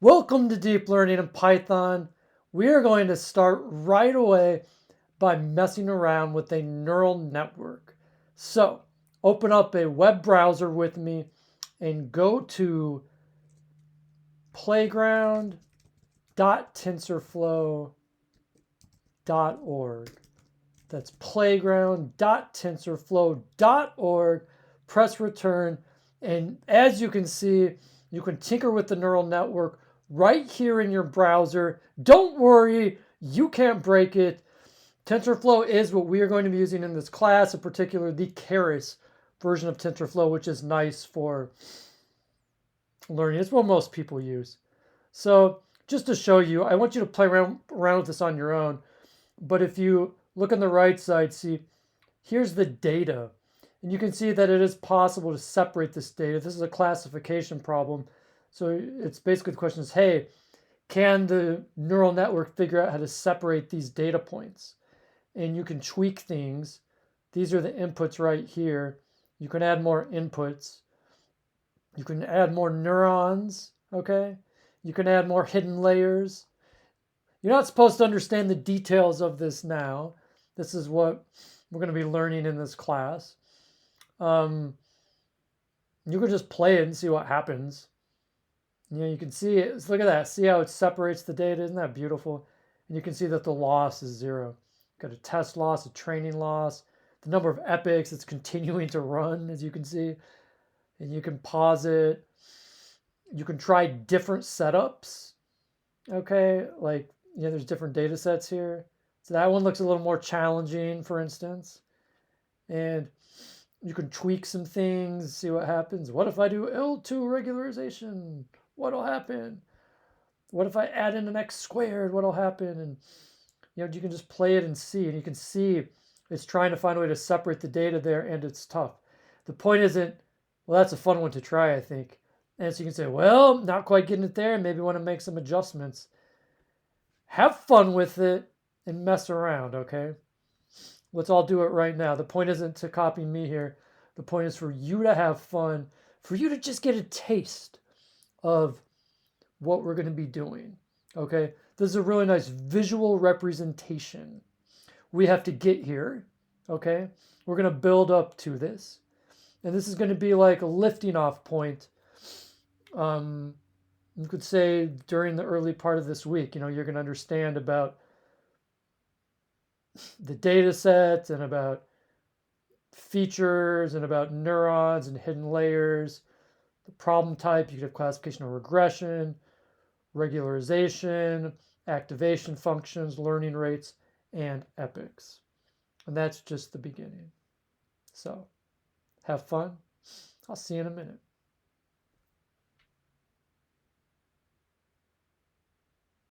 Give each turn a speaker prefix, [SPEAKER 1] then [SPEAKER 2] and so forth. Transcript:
[SPEAKER 1] Welcome to Deep Learning in Python. We are going to start right away by messing around with a neural network. So open up a web browser with me and go to playground.tensorflow.org. That's playground.tensorflow.org. Press return. And as you can see, you can tinker with the neural network right here in your browser. Don't worry, you can't break it. TensorFlow is what we are going to be using in this class, in particular the Keras version of TensorFlow, which is nice for learning. It's what most people use. So just to show you, I want you to play around with this on your own. But if you look on the right side, see, here's the data. And you can see that it is possible to separate this data. This is a classification problem. So it's basically the question is, hey, can the neural network figure out how to separate these data points? And you can tweak things. These are the inputs right here. You can add more inputs. You can add more neurons, okay? You can add more hidden layers. You're not supposed to understand the details of this now. This is what we're going to be learning in this class. You can just play it and see what happens. You can see it. Look at that. See how it separates the data? Isn't that beautiful? And you can see that the loss is 0. Got a test loss, a training loss, the number of epochs it's continuing to run, as you can see. And you can pause it. You can try different setups. Okay, like, there's different data sets here. So that one looks a little more challenging, for instance. And you can tweak some things, see what happens. What if I do L2 regularization? What'll happen? What if I add in an x squared? What'll happen? And you can just play it and see. And you can see it's trying to find a way to separate the data there, and it's tough. The point isn't, well, that's a fun one to try, I think. And so you can say, well, not quite getting it there. Maybe want to make some adjustments. Have fun with it and mess around, okay? Let's all do it right now. The point isn't to copy me here. The point is for you to have fun, for you to just get a taste of what we're going to be doing, okay? This is a really nice visual representation. We have to get here, okay? We're going to build up to this. And this is going to be like a lifting off point. You could say during the early part of this week, you're going to understand about the data sets and about features and about neurons and hidden layers, the problem type. You could have classification or regression, regularization, activation functions, learning rates, and epochs. And that's just the beginning. So have fun. I'll see you in a minute.